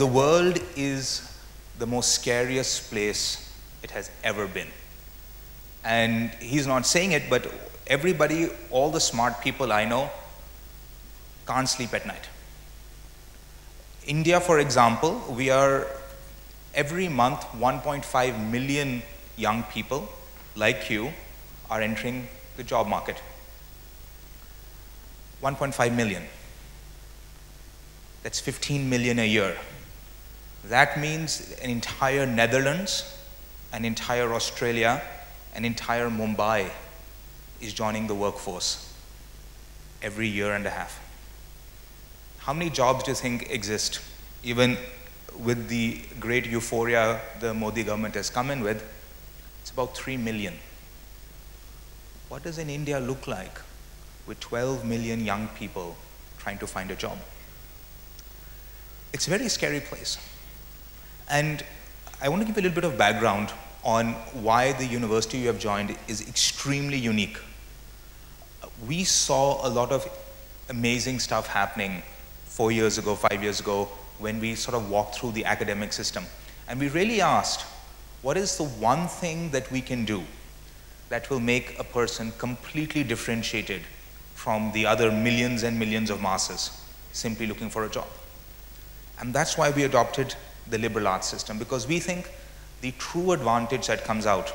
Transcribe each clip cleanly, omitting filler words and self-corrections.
the world is the most scariest place it has ever been. And he's not saying it, but everybody, all the smart people I know, can't sleep at night. India, for example, we are every month 1.5 million young people like you are entering the job market. 1.5 million. That's 15 million a year. That means an entire Netherlands, an entire Australia, an entire Mumbai is joining the workforce every year and a half. How many jobs do you think exist? Even with the great euphoria the Modi government has come in with, it's about 3 million. What does an India look like with 12 million young people trying to find a job? It's a very scary place. And I want to give a little bit of background on why the university you have joined is extremely unique. We saw a lot of amazing stuff happening 4 years ago, 5 years ago, when we sort of walked through the academic system. And we really asked, what is the one thing that we can do that will make a person completely differentiated from the other millions and millions of masses simply looking for a job? And that's why we adopted the liberal arts system, because we think the true advantage that comes out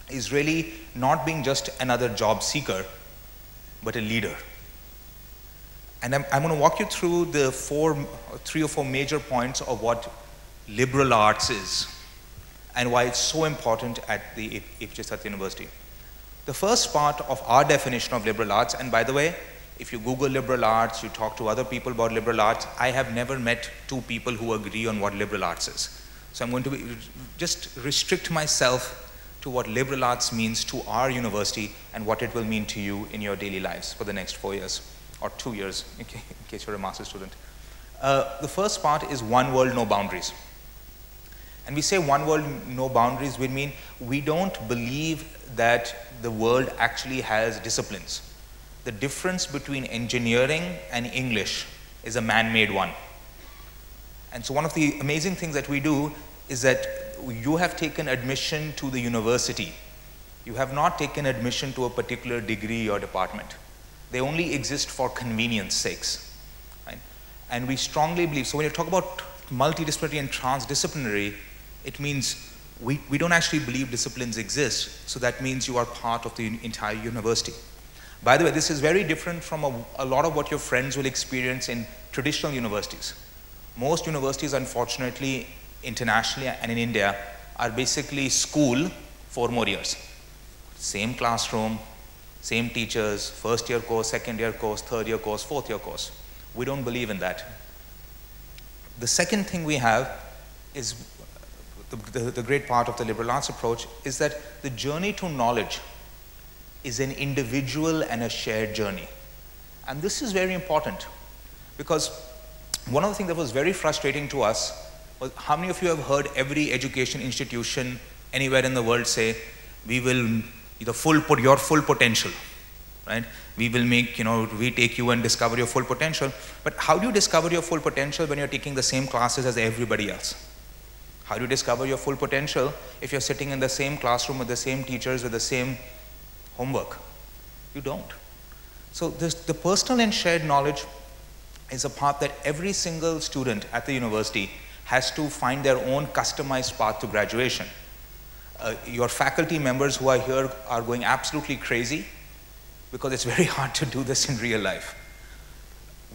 is really not being just another job seeker, but a leader. And I'm going to walk you through the 3 or 4 major points of what liberal arts is and why it's so important at the Apeejay Stya University. The first part of our definition of liberal arts, and by the way, if you Google liberal arts, you talk to other people about liberal arts, I have never met 2 people who agree on what liberal arts is. So I'm going to just restrict myself to what liberal arts means to our university and what it will mean to you in your daily lives for the next 4 years, or 2 years, in case you're a master's student. The first part is one world, no boundaries. And we say one world, no boundaries, we mean we don't believe that the world actually has disciplines. The difference between engineering and English is a man-made one. And so one of the amazing things that we do is that you have taken admission to the university. You have not taken admission to a particular degree or department. They only exist for convenience sakes. Right? And we strongly believe, so when you talk about multidisciplinary and transdisciplinary, it means we don't actually believe disciplines exist, so that means you are part of the entire university. By the way, this is very different from a lot of what your friends will experience in traditional universities. Most universities, unfortunately, internationally and in India, are basically school 4 more years. Same classroom, same teachers, first year course, second year course, third year course, fourth year course. We don't believe in that. The second thing we have is the great part of the liberal arts approach is that the journey to knowledge is an individual and a shared journey. And this is very important because one of the things that was very frustrating to us was, how many of you have heard every education institution anywhere in the world say, we will your full potential, right? We will make, we take you and discover your full potential. But how do you discover your full potential when you're taking the same classes as everybody else? How do you discover your full potential if you're sitting in the same classroom with the same teachers with the same homework? You don't. So the personal and shared knowledge is a path that every single student at the university has to find their own customized path to graduation. Your faculty members who are here are going absolutely crazy because it's very hard to do this in real life.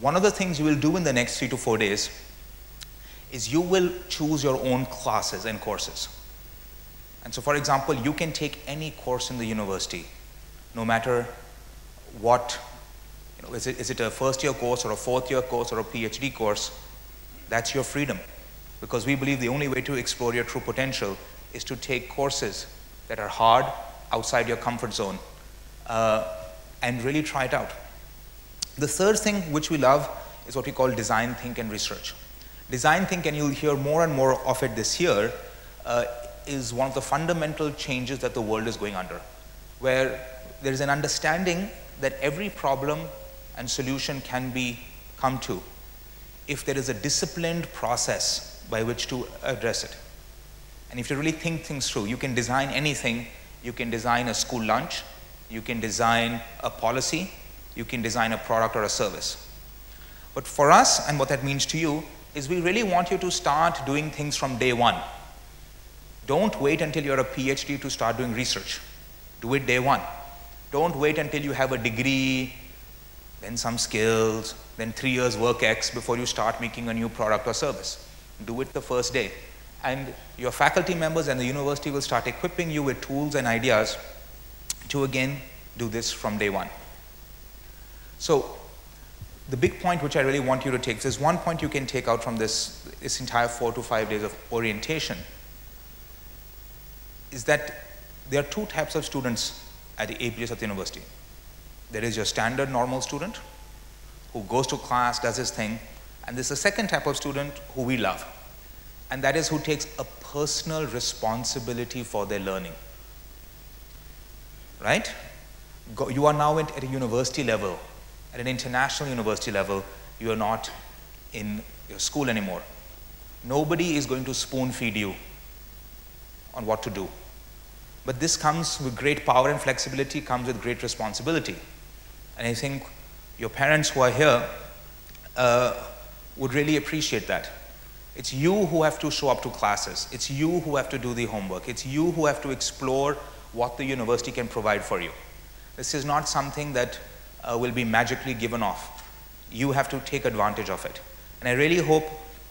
One of the things you will do in the next 3 to 4 days is you will choose your own classes and courses. And so, for example, you can take any course in the university, no matter what, is it a first year course or a fourth year course or a PhD course? That's your freedom. Because we believe the only way to explore your true potential is to take courses that are hard, outside your comfort zone, and really try it out. The third thing which we love is what we call design, think, and research. Design, think, and you'll hear more and more of it this year, is one of the fundamental changes that the world is going under, where there is an understanding that every problem and solution can be come to if there is a disciplined process by which to address it. And if you really think things through, you can design anything. You can design a school lunch, you can design a policy, you can design a product or a service. But for us, and what that means to you, is we really want you to start doing things from day one. Don't wait until you're a PhD to start doing research. Do it day one. Don't wait until you have a degree, then some skills, then 3 years work X before you start making a new product or service. Do it the first day. And your faculty members and the university will start equipping you with tools and ideas to again do this from day one. So the big point which I really want you to take, there's one point you can take out from this entire 4 to 5 days of orientation, is that there are 2 types of students at the Apeejay Stya University. There is your standard normal student who goes to class, does his thing, and there's a second type of student who we love. And that is who takes a personal responsibility for their learning, right? You are now at a university level, at an international university level. You are not in your school anymore. Nobody is going to spoon feed you on what to do. But this comes with great power and flexibility, comes with great responsibility. And I think your parents who are here would really appreciate that. It's you who have to show up to classes. It's you who have to do the homework. It's you who have to explore what the university can provide for you. This is not something that will be magically given off. You have to take advantage of it. And I really hope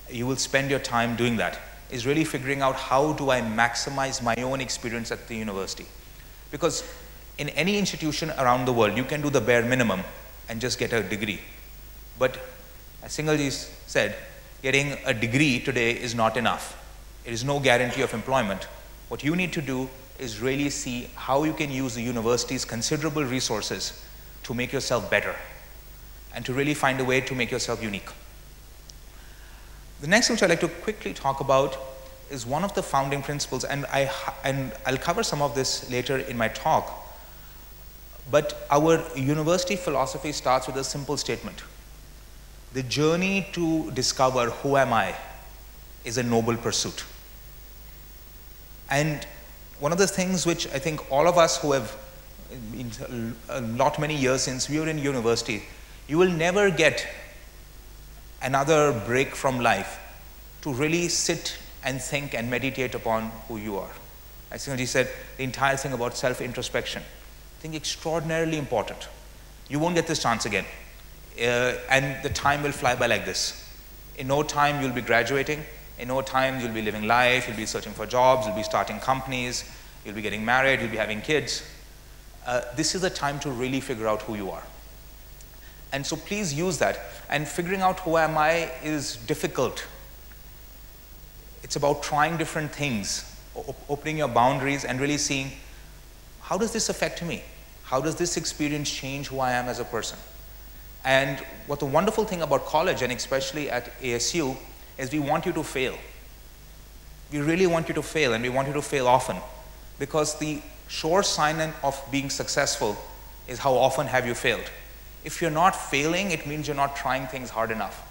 you will spend your time doing that, is really figuring out how do I maximize my own experience at the university. Because in any institution around the world, you can do the bare minimum and just get a degree. But as Singhji said, getting a degree today is not enough. It is no guarantee of employment. What you need to do is really see how you can use the university's considerable resources to make yourself better and to really find a way to make yourself unique. The next thing which I'd like to quickly talk about is one of the founding principles, and I'll cover some of this later in my talk, but our university philosophy starts with a simple statement. The journey to discover who am I is a noble pursuit. And one of the things which I think all of us who have been many years since we were in university, you will never get another break from life to really sit and think and meditate upon who you are. As Singhji said, the entire thing about self-introspection, I think extraordinarily important. You won't get this chance again. And the time will fly by like this. In no time you'll be graduating, in no time you'll be living life, you'll be searching for jobs, you'll be starting companies, you'll be getting married, you'll be having kids. This is the time to really figure out who you are. And so please use that. And figuring out who am I is difficult. It's about trying different things, opening your boundaries and really seeing, how does this affect me? How does this experience change who I am as a person? And what the wonderful thing about college, and especially at ASU, is we want you to fail. We really want you to fail, and we want you to fail often. Because the sure sign of being successful is how often have you failed. If you're not failing, it means you're not trying things hard enough.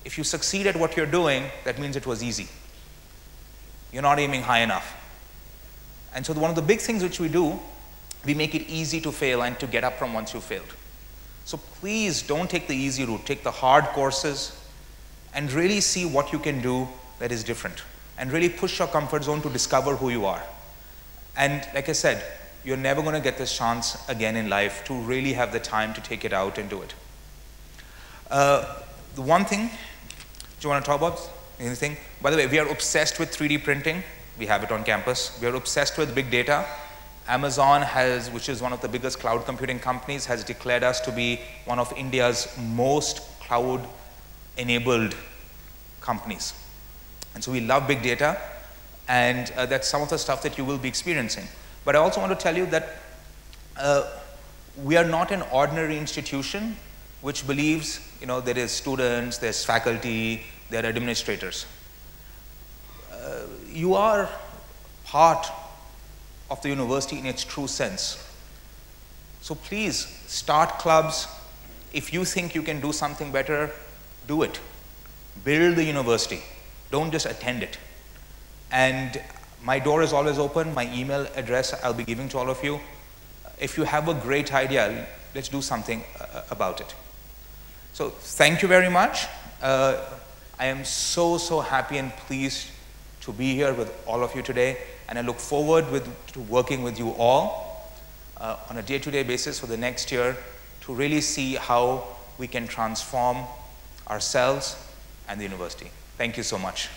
If you succeed at what you're doing, that means it was easy. You're not aiming high enough. And so one of the big things which we do, we make it easy to fail and to get up from once you failed. So please don't take the easy route, take the hard courses and really see what you can do that is different and really push your comfort zone to discover who you are. And like I said, you're never going to get this chance again in life to really have the time to take it out and do it. The one thing, do you want to talk about anything? By the way, we are obsessed with 3D printing. We have it on campus. We are obsessed with big data. Amazon has, which is one of the biggest cloud computing companies, has declared us to be one of India's most cloud-enabled companies. And so we love big data, and that's some of the stuff that you will be experiencing. But I also want to tell you that we are not an ordinary institution which believes, there is students, there's faculty, there are administrators. You are part of the university in its true sense. So please start clubs. If you think you can do something better, Do it. Build the university. Don't just attend it. And my door is always open. My email address I'll be giving to all of you. If you have a great idea, let's do something about it. So thank you very much. I am so happy and pleased to be here with all of you today, and I look forward to working with you all on a day-to-day basis for the next year to really see how we can transform ourselves and the university. Thank you so much.